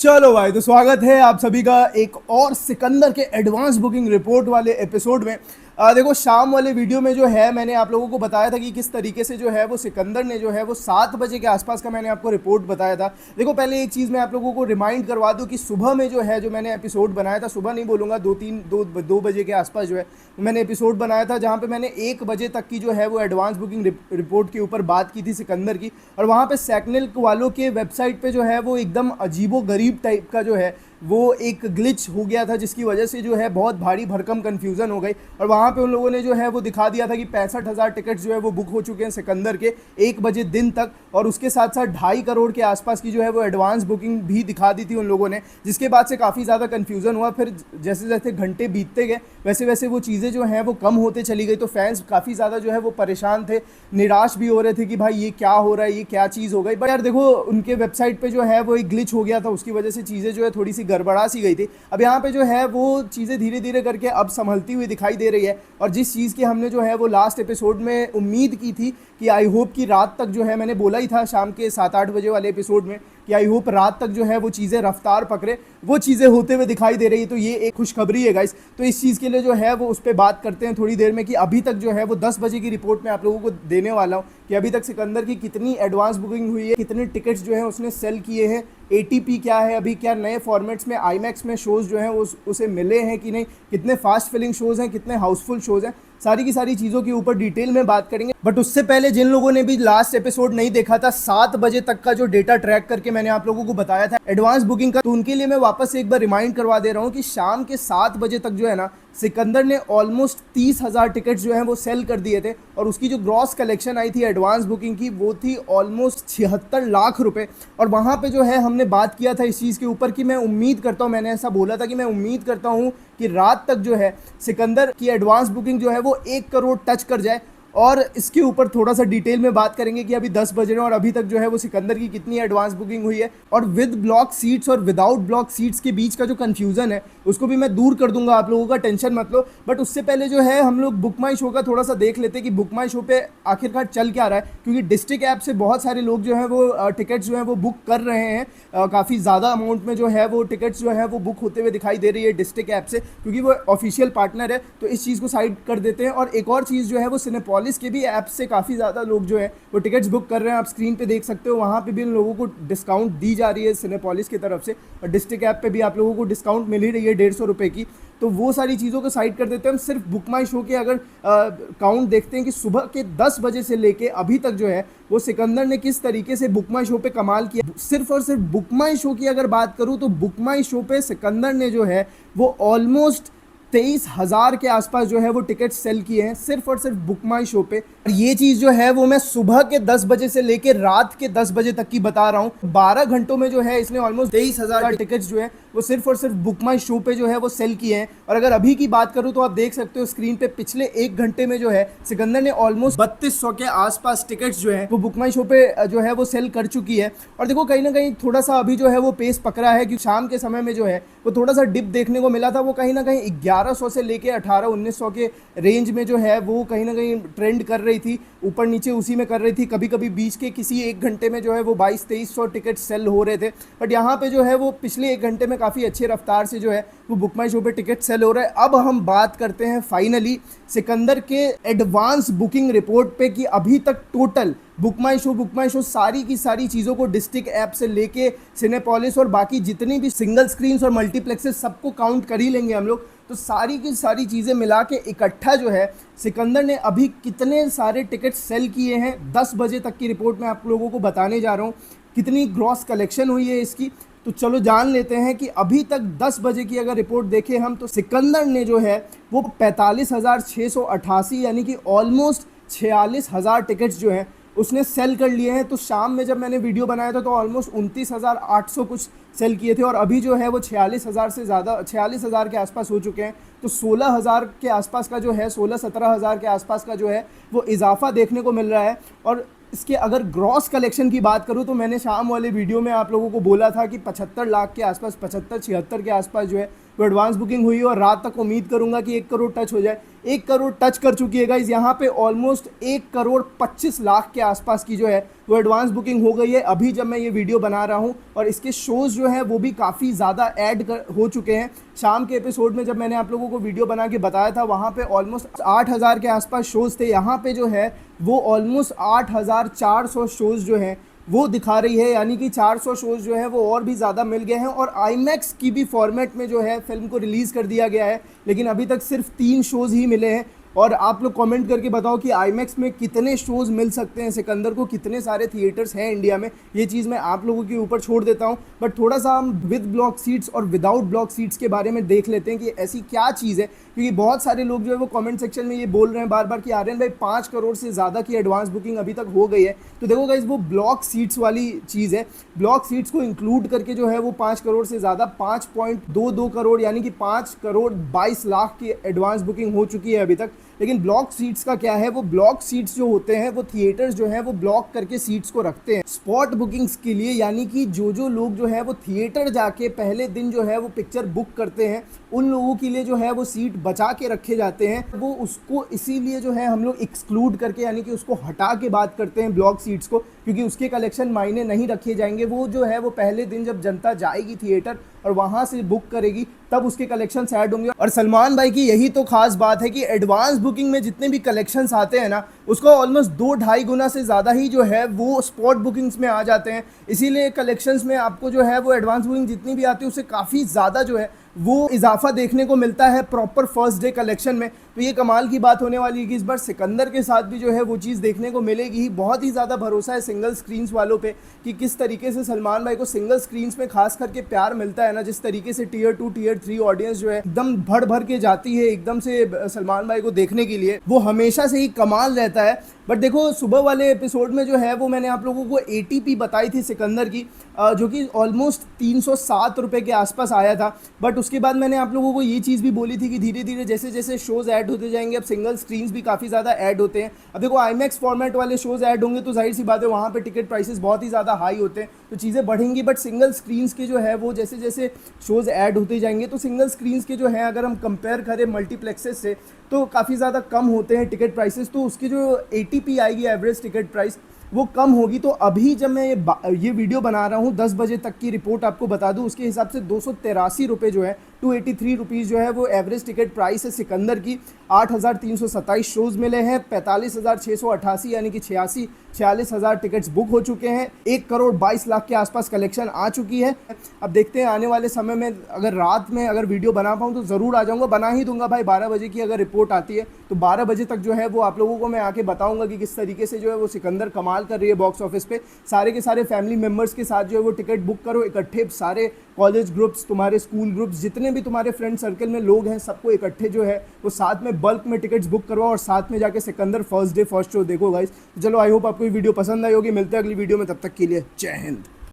चलो भाई, तो स्वागत है आप सभी का एक और सिकंदर के एडवांस बुकिंग रिपोर्ट वाले एपिसोड में। देखो, शाम वाले वीडियो में जो है मैंने आप लोगों को बताया था कि किस तरीके से जो है वो सिकंदर ने जो है वो 7 बजे के आसपास का मैंने आपको रिपोर्ट बताया था। देखो, पहले एक चीज़ मैं आप लोगों को रिमाइंड करवा दूं कि सुबह में जो है जो मैंने एपिसोड बनाया था, सुबह नहीं बोलूँगा, 2 बजे के आसपास जो है मैंने एपिसोड बनाया था, जहाँ पे मैंने 1 बजे तक की जो है वो एडवांस बुकिंग रिपोर्ट के ऊपर बात की थी सिकंदर की। और वहाँ पे सैकनिल वालों के वेबसाइट पे जो है वो एकदम अजीबो गरीब टाइप का जो है वो एक ग्लिच हो गया था, जिसकी वजह से जो है बहुत भारी भरकम कन्फ्यूज़न हो गई। और वहाँ पे उन लोगों ने जो है वो दिखा दिया था कि 65,000 टिकट्स जो है वो बुक हो चुके हैं सिकंदर के 1 बजे दिन तक। और उसके साथ साथ 2.5 करोड़ के आसपास की जो है वो एडवांस बुकिंग भी दिखा दी थी उन लोगों ने, जिसके बाद से काफ़ी ज़्यादा कन्फ्यूज़न हुआ। फिर जैसे जैसे घंटे बीतते गए वैसे वैसे वो चीज़ें जो हैं वो कम होते चली गई। तो फैंस काफ़ी ज़्यादा जो है वो परेशान थे, निराश भी हो रहे थे कि भाई ये क्या हो रहा है, ये क्या चीज़ हो गई। बट यार देखो, उनके वेबसाइट पे जो है वो एक ग्लिच हो गया था, उसकी वजह से चीज़ें जो है थोड़ी सी गड़बड़ा सी गई थी। अब यहाँ पे जो है वो चीज़ें धीरे धीरे करके अब संभलती हुई दिखाई दे रही है। और जिस चीज़ की हमने जो है वो लास्ट एपिसोड में उम्मीद की थी कि आई होप कि रात तक जो है, मैंने बोला ही था शाम के 7-8 बजे वाले एपिसोड में कि आई होप रात तक जो है वो चीज़ें रफ्तार पकड़े, वो चीज़ें होते हुए दिखाई दे रही है। तो ये एक खुशखबरी है गाइस। तो इस चीज़ के लिए जो है वो उस पर बात करते हैं थोड़ी देर में कि अभी तक जो है वो 10 बजे की रिपोर्ट में आप लोगों को देने वाला हूँ कि अभी तक सिकंदर की कितनी एडवांस बुकिंग हुई है, कितने टिकट्स जो है उसने सेल किए हैं, एटीपी क्या है, अभी क्या नए फॉर्मेट्स में आईमैक्स में शोज़ जो हैं उसे मिले हैं कि नहीं, कितने फास्ट फिलिंग शोज़ हैं, कितने हाउसफुल शोज़ हैं, सारी की सारी चीज़ों के ऊपर डिटेल में बात करेंगे। बट उससे पहले जिन लोगों ने भी लास्ट एपिसोड नहीं देखा था, 7 बजे तक का जो डेटा ट्रैक करके मैंने आप लोगों को बताया था एडवांस बुकिंग का, तो उनके लिए मैं वापस से एक बार रिमाइंड करवा दे रहा हूँ कि शाम के 7 बजे तक जो है ना, सिकंदर ने ऑलमोस्ट 30,000 टिकट्स जो हैं वो सेल कर दिए थे। और उसकी जो ग्रॉस कलेक्शन आई थी एडवांस बुकिंग की, वो थी ऑलमोस्ट 76 लाख रुपए। और वहाँ पे जो है हमने बात किया था इस चीज़ के ऊपर कि मैं उम्मीद करता हूँ, मैंने ऐसा बोला था कि मैं उम्मीद करता हूँ कि रात तक जो है सिकंदर की एडवांस बुकिंग जो है वो 1 करोड़ टच कर जाए। और इसके ऊपर थोड़ा सा डिटेल में बात करेंगे कि अभी 10 बज रहे हैं और अभी तक जो है वो सिकंदर की कितनी एडवांस बुकिंग हुई है, और विद ब्लॉक सीट्स और विदाउट ब्लॉक सीट्स के बीच का जो कन्फ्यूज़न है उसको भी मैं दूर कर दूंगा, आप लोगों का टेंशन मत लो। बट उससे पहले जो है हम लोग बुक माई शो का थोड़ा सा देख लेते हैं कि बुक माई शो पे आखिरकार चल क्या रहा है, क्योंकि डिस्ट्रिक्ट ऐप से बहुत सारे लोग जो है वो टिकट्स जो है वो बुक कर रहे हैं। काफ़ी ज़्यादा अमाउंट में जो है वो टिकट्स जो है वो बुक होते हुए दिखाई दे रही है डिस्ट्रिक्ट ऐप से, क्योंकि वो ऑफिशियल पार्टनर है। तो इस चीज़ को साइड कर देते हैं। और एक और चीज़ जो है वो सिनेपोलिस के भी ऐप से काफ़ी ज़्यादा लोग जो है वो टिकट्स बुक कर रहे हैं, आप स्क्रीन पे देख सकते हो। वहाँ पे भी उन लोगों को डिस्काउंट दी जा रही है सिनेपोलिस की तरफ से, और डिस्ट्रिक्ट ऐप पे भी आप लोगों को डिस्काउंट मिल ही रही है 150 रुपये की। तो वो सारी चीज़ों को साइड कर देते हैं। हम सिर्फ बुक माई शो के अगर काउंट देखते हैं कि सुबह के 10 बजे से लेके अभी तक जो है वो सिकंदर ने किस तरीके से बुक माई शो पे कमाल किया। सिर्फ और सिर्फ बुक माई शो की अगर बात करूँ तो बुक माई शो पे सिकंदर ने जो है वो ऑलमोस्ट 23,000 के आसपास जो है वो टिकट सेल किए हैं, सिर्फ और सिर्फ बुक माई शो पे। और ये चीज़ जो है वो मैं सुबह के 10 बजे से लेकर रात के 10 बजे तक की बता रहा हूँ। 12 घंटों में जो है इसने ऑलमोस्ट 23,000 टिकट्स जो है वो सिर्फ और सिर्फ बुक माई शो पे जो है वो सेल किए हैं। और अगर अभी की बात करूँ तो आप देख सकते हो स्क्रीन पे, पिछले 1 घंटे में जो है सिकंदर ने ऑलमोस्ट 3200 के आसपास टिकट्स जो है वो बुक माई शो पे जो है वो सेल कर चुकी है। और देखो, कहीं ना कहीं थोड़ा सा अभी जो है वो पेस पकड़ा है, क्योंकि शाम के समय में जो है वो थोड़ा सा डिप देखने को मिला था। वो कहीं ना कहीं 1100 से लेके 1800-1900 के रेंज में जो है वो कहीं ना कहीं ट्रेंड कर रही थी, ऊपर नीचे उसी में कर रही थी। कभी कभी बीच के किसी 1 घंटे में जो है वो 2200-2300 टिकट सेल हो रहे थे। बट यहाँ पे जो है वो पिछले 1 घंटे में काफ़ी अच्छी रफ्तार से जो है वो बुक माई शो पे टिकट सेल हो रहा है। अब हम बात करते हैं फाइनली सिकंदर के एडवांस बुकिंग रिपोर्ट पे कि अभी तक टोटल बुक माई शो सारी की सारी चीज़ों को डिस्ट्रिक्ट ऐप से लेके सिनेपोलिस और बाकी जितनी भी सिंगल स्क्रीन्स और मल्टीप्लेक्सेस सबको काउंट कर ही लेंगे हम लोग। तो सारी की सारी चीज़ें मिला के इकट्ठा जो है सिकंदर ने अभी कितने सारे टिकट सेल किए हैं 10 बजे तक की रिपोर्ट में आप लोगों को बताने जा रहा हूँ। कितनी ग्रॉस कलेक्शन हुई है इसकी, तो चलो जान लेते हैं कि अभी तक 10 बजे की अगर रिपोर्ट देखें हम, तो सिकंदर ने जो है वो 45,688 यानी कि ऑलमोस्ट 46,000 टिकट्स जो हैं उसने सेल कर लिए हैं। तो शाम में जब मैंने वीडियो बनाया था तो ऑलमोस्ट 29,800 कुछ सेल किए थे, और अभी जो है वो 46,000 से ज़्यादा, 46,000 के आसपास हो चुके हैं। तो 16,000 के आसपास का जो है, 16-17,000 के आसपास का जो है वो इजाफा देखने को मिल रहा है। और इसके अगर ग्रॉस कलेक्शन की बात करूं तो मैंने शाम वाले वीडियो में आप लोगों को बोला था कि 75 लाख के आसपास, 75-76 के आसपास जो है तो एडवांस बुकिंग हुई है और रात तक उम्मीद करूंगा कि 1 करोड़ टच हो जाए। 1 करोड़ टच कर चुकी है गाइस, यहाँ पे ऑलमोस्ट 1 करोड़ 25 लाख के आसपास की जो है वो एडवांस बुकिंग हो गई है अभी जब मैं ये वीडियो बना रहा हूँ। और इसके शोज़ जो है वो भी काफ़ी ज़्यादा हो चुके हैं। शाम के एपिसोड में जब मैंने आप लोगों को वीडियो बना के बताया था, वहाँ पे ऑलमोस्ट 8000 के आसपास शोज़ थे। यहाँ पे जो है वो ऑलमोस्ट 8400 शोज़ जो हैं वो दिखा रही है, यानी कि 400 शोज़ जो है वो और भी ज़्यादा मिल गए हैं। और आईमैक्स की भी फॉर्मेट में जो है फिल्म को रिलीज़ कर दिया गया है, लेकिन अभी तक सिर्फ 3 शोज़ ही मिले हैं। और आप लोग कमेंट करके बताओ कि आईमैक्स में कितने शोज़ मिल सकते हैं सिकंदर को, कितने सारे थिएटर्स हैं इंडिया में। ये चीज़ मैं आप लोगों के ऊपर छोड़ देता हूँ। बट थोड़ा सा हम विद ब्लॉक सीट्स और विदाउट ब्लॉक सीट्स के बारे में देख लेते हैं कि ऐसी क्या चीज़ है, क्योंकि बहुत सारे लोग जो है वो कमेंट सेक्शन में ये बोल रहे हैं बार बार कि आर्यन भाई 5 करोड़ से ज़्यादा की एडवांस बुकिंग अभी तक हो गई है। तो देखो गाइस, वो ब्लॉक सीट्स वाली चीज़ है। ब्लॉक सीट्स को इंक्लूड करके जो है वो 5 करोड़ से ज़्यादा 5.22 करोड़ यानी कि 5 करोड़ 22 लाख की एडवांस बुकिंग हो चुकी है अभी तक। लेकिन ब्लॉक सीट्स का क्या है, वो ब्लॉक सीट्स जो होते हैं वो थिएटर्स जो है वो ब्लॉक करके सीट्स को रखते हैं स्पॉट बुकिंग्स के लिए, यानी कि जो लोग जो है वो थिएटर जाके पहले दिन जो है वो पिक्चर बुक करते हैं, उन लोगों के लिए जो है वो सीट बचा के रखे जाते हैं। वो उसको इसीलिए जो है हम लोग एक्सक्लूड करके यानी कि उसको हटा के बात करते हैं ब्लॉक सीट्स को, क्योंकि उसके कलेक्शन मायने नहीं रखे जाएंगे। वो जो है वो पहले दिन जब जनता जाएगी थिएटर और वहाँ से बुक करेगी तब उसके कलेक्शन ऐड होंगे। और सलमान भाई की यही तो खास बात है कि एडवांस बुकिंग में जितने भी कलेक्शंस आते हैं ना, उसका ऑलमोस्ट 2-2.5 गुना से ज़्यादा ही जो है वो स्पॉट बुकिंग्स में आ जाते हैं। इसीलिए कलेक्शंस में आपको जो है वो एडवांस बुकिंग जितनी भी आती है उससे काफ़ी ज़्यादा जो है वो इजाफा देखने को मिलता है प्रॉपर फर्स्ट डे कलेक्शन में। तो ये कमाल की बात होने वाली है कि इस बार सिकंदर के साथ भी जो है वो चीज़ देखने को मिलेगी ही। बहुत ही ज़्यादा भरोसा है सिंगल स्क्रीन्स वालों पे कि किस तरीके से सलमान भाई को सिंगल स्क्रीन्स में खास करके प्यार मिलता है ना, जिस तरीके से टियर 2 टियर 3 ऑडियंस जो है एकदम भर भर के जाती है एकदम से सलमान भाई को देखने के लिए, वो हमेशा से ही कमाल रहता है। बट देखो, सुबह वाले एपिसोड में जो है वो मैंने आप लोगों को ATP बताई थी सिकंदर की, जो कि ऑलमोस्ट 307 रुपये के आसपास आया था। बट उसके बाद मैंने आप लोगों को ये चीज़ भी बोली थी कि धीरे धीरे जैसे जैसे शोज़ ऐड होते जाएंगे, अब सिंगल स्क्रीन्स भी काफ़ी ज़्यादा ऐड होते हैं। अब देखो, आईमैक्स फॉर्मेट वाले शोज़ ऐड होंगे तो जाहिर सी बात है वहाँ पे टिकट प्राइसेस बहुत ही ज़्यादा हाई होते हैं, तो चीज़ें बढ़ेंगी। बट सिंगल स्क्रीन्स के जो है वो जैसे जैसे शोज़ ऐड होते जाएंगे तो सिंगल स्क्रीन्स के जो है अगर हम कंपेयर करें मल्टीप्लेक्सेस से तो काफ़ी ज़्यादा कम होते हैं टिकट प्राइसेस। तो उसकी जो ATP आएगी एवरेज टिकट प्राइस वो कम होगी। तो अभी जब मैं ये वीडियो बना रहा हूँ 10 बजे तक की रिपोर्ट आपको बता दूँ, उसके हिसाब से 283 रुपये जो है 283 रुपीज़ जो है वो एवरेज टिकट प्राइस है सिकंदर की। 8327 शोज़ मिले हैं, 45,688 यानी कि 46,000 टिकट्स बुक हो चुके हैं, 1 करोड़ 22 लाख के आसपास कलेक्शन आ चुकी है। अब देखते हैं आने वाले समय में अगर रात में अगर वीडियो बना पाऊँ तो ज़रूर आ जाऊँगा, बना ही दूंगा भाई। 12 बजे की अगर रिपोर्ट आती है तो 12 बजे तक जो है वो आप लोगों को मैं आके बताऊँगा कि किस तरीके से जो है वो सिकंदर कमाल कर रही है बॉक्स ऑफिस पे। सारे के सारे फैमिली मेम्बर्स के साथ जो है वो टिकट बुक करो इकट्ठे, सारे कॉलेज ग्रुप्स, तुम्हारे स्कूल ग्रुप्स, जितने भी तुम्हारे फ्रेंड सर्कल में लोग हैं, सबको इकट्ठे जो है वो साथ में बल्क में टिकट्स बुक करवाओ और साथ में जाके Sikandar first day first show देखो गाइस। तो चलो, आई होप आपको ये वीडियो पसंद आई होगी। मिलते हैं अगली वीडियो में, तब तक के लिए जय हिंद।